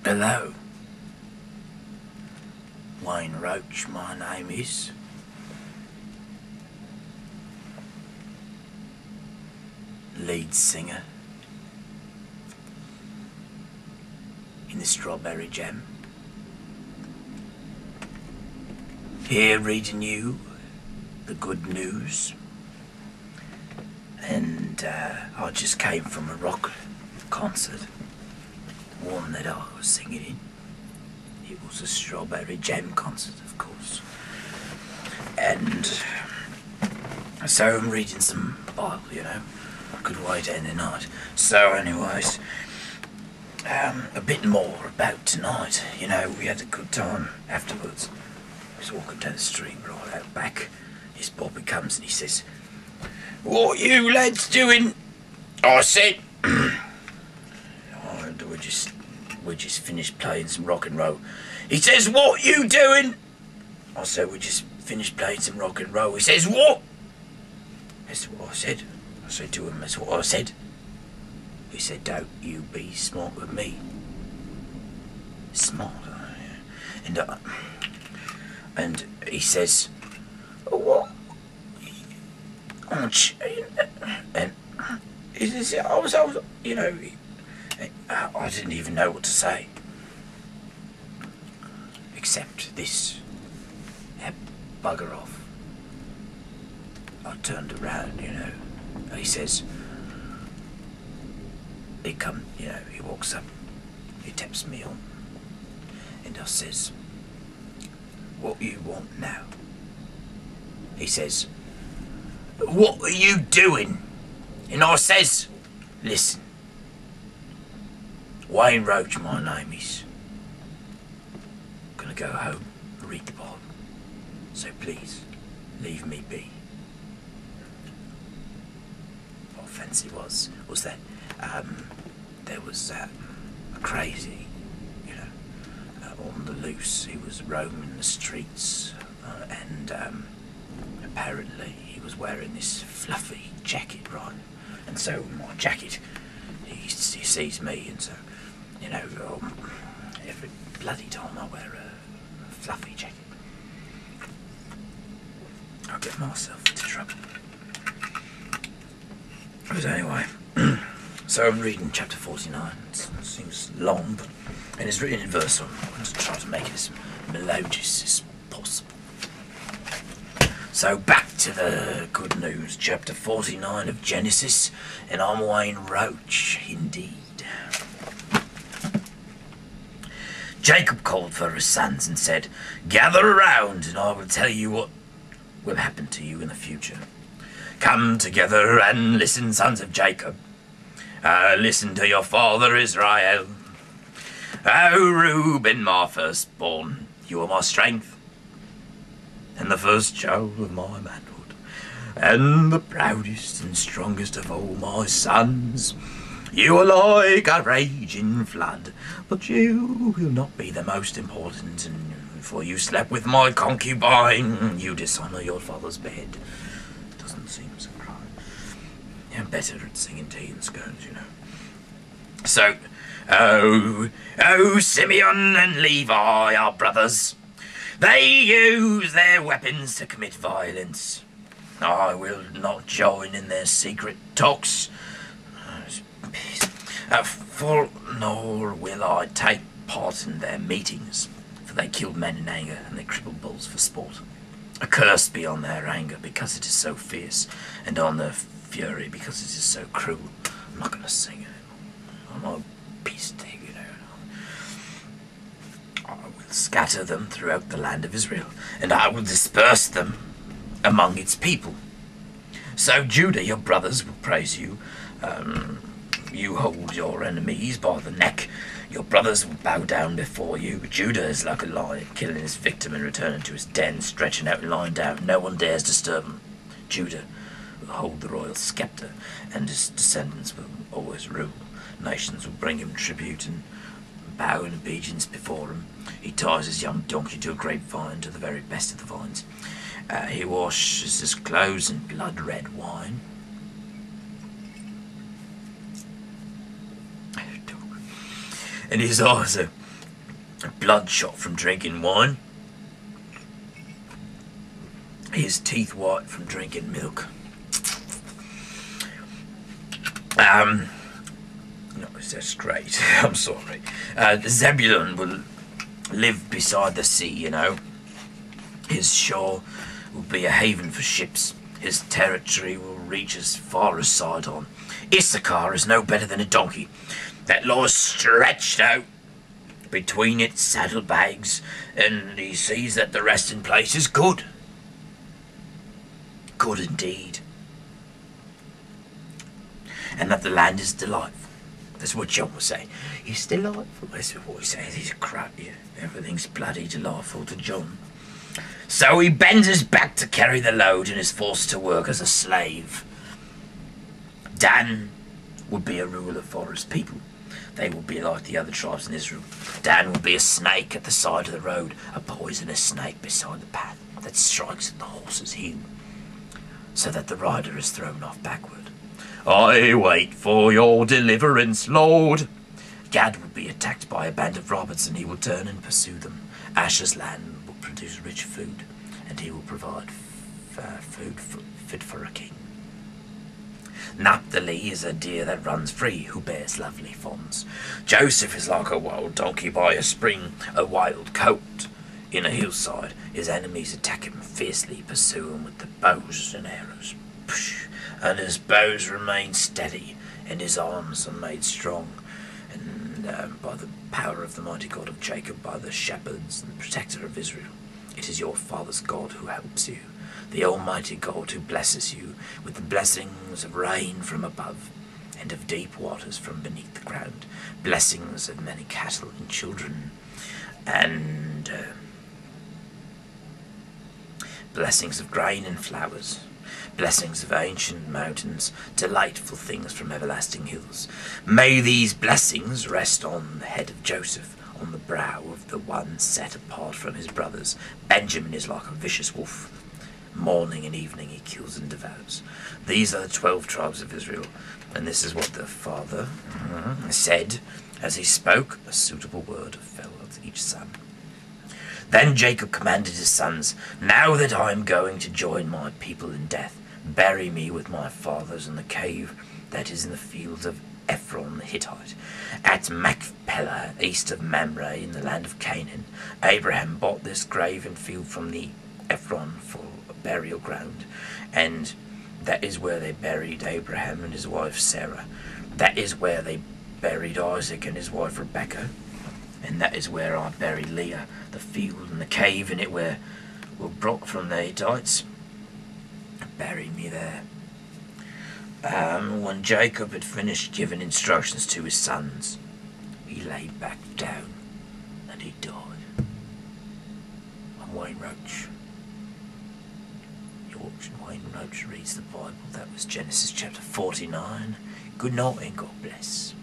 Hello. Wayne Roach, my name is. Lead singer in the Strawberry Jam. Here reading you the good news. And I just came from a rock concert, one that I was singing in. It was a Strawberry Jam concert, of course. And so I'm reading some Bible, you know. Good way to end the night. So anyways, a bit more about tonight. You know, we had a good time afterwards. I was walking down the street right out back. His Bobby comes and he says, "What you lads doing?" I said, "Oh, we just finished playing some rock and roll." He says, "What you doing?" I said, "We just finished playing some rock and roll." He says, "What?" That's what I said. I said to him, "That's what I said." He said, "Don't you be smart with me." Smart, and he says, "What? And he says, I was, you know, I didn't even know what to say, except this, bugger off." I turned around, you know. He says, he walks up, he taps me on, and I says, "What you want now?" He says, "What are you doing?" And I says, "Listen, Wayne Roach, my name is. Gonna go home and read the Bible. So please, leave me be." What offence it was that there was a crazy, you know, on the loose. He was roaming the streets, and apparently he was wearing this fluffy jacket, right? And so my jacket, he sees me, and so, you know, every bloody time I wear a fluffy jacket, I get myself into trouble. But anyway, so I'm reading chapter 49. It seems long, but and it's written in verse. I'm going to try to make it as melodious as possible. So back to the good news, chapter 49 of Genesis, and I'm Wayne Roach, indeed. Jacob called for his sons and said, "Gather around, and I will tell you what will happen to you in the future. Come together and listen, sons of Jacob. Listen to your father Israel. O Reuben, my firstborn, you are my strength, and the first child of my manhood, and the proudest and strongest of all my sons. You are like a raging flood, but you will not be the most important, and for you slept with my concubine, you dishonour your father's bed." Doesn't seem so right. You're better at singing tea and scones, you know. So, Simeon and Levi are brothers. They use their weapons to commit violence. I will not join in their secret talks, nor will I take part in their meetings, for they killed men in anger and they crippled bulls for sport. Accursed be on their anger, because it is so fierce, and on their fury, because it is so cruel. I'm not going to sing it. I'm not a peace thing, you know. I will scatter them throughout the land of Israel, and I will disperse them among its people. So Judah, your brothers, will praise you. You hold your enemies by the neck. Your brothers will bow down before you. Judah is like a lion, killing his victim and returning to his den, stretching out and lying down. No one dares disturb him. Judah will hold the royal scepter, and his descendants will always rule. Nations will bring him tribute and bow in obedience before him. He ties his young donkey to a grapevine, to the very best of the vines. He washes his clothes in blood-red wine. And his eyes are bloodshot from drinking wine, his teeth white from drinking milk. No, that's great. I'm sorry. Zebulun will live beside the sea, you know. His shore will be a haven for ships. His territory will reach as far as Sidon. Issachar is no better than a donkey that lies stretched out between its saddlebags, and he sees that the resting place is good. Good indeed. And that the land is delightful. That's what John was saying. It's delightful. That's what he says. He's a crap. Yeah, everything's bloody delightful to John. So he bends his back to carry the load and is forced to work as a slave. Dan would be a ruler for his people. They will be like the other tribes in Israel. Dan will be a snake at the side of the road, a poisonous snake beside the path that strikes at the horse's heel, so that the rider is thrown off backward. I wait for your deliverance, Lord. Gad will be attacked by a band of robbers, and he will turn and pursue them. Asher's land will produce rich food, and he will provide food fit for a king. Naphtali is a deer that runs free, who bears lovely fawns. Joseph is like a wild donkey by a spring, a wild colt in a hillside. His enemies attack him fiercely, pursue him with the bows and arrows. And his bows remain steady, and his arms are made strong, and by the power of the mighty God of Jacob, by the shepherds and the protector of Israel. It is your father's God who helps you, the almighty God who blesses you with the blessings of rain from above, and of deep waters from beneath the ground, blessings of many cattle and children, and blessings of grain and flowers, blessings of ancient mountains, delightful things from everlasting hills. May these blessings rest on the head of Joseph, on the brow of the one set apart from his brothers. Benjamin is like a vicious wolf. Morning and evening he kills and devours. These are the 12 tribes of Israel, and this is what the father said as he spoke. A suitable word fell of each son. Then Jacob commanded his sons, now that I am going to join my people in death, bury me with my fathers in the cave that is in the fields of Ephron the Hittite, at Machpelah, east of Mamre, in the land of Canaan. Abraham bought this grave and field from the Ephron for a burial ground, and that is where they buried Abraham and his wife Sarah. That is where they buried Isaac and his wife Rebekah, and that is where I buried Leah. The field and the cave in it were brought from the Hittites. Buried me there. When Jacob had finished giving instructions to his sons, he lay back down and he died. I'm Wayne Roach. You're watching Wayne Roach Reads the Bible. That was Genesis chapter 49. Good night and God bless.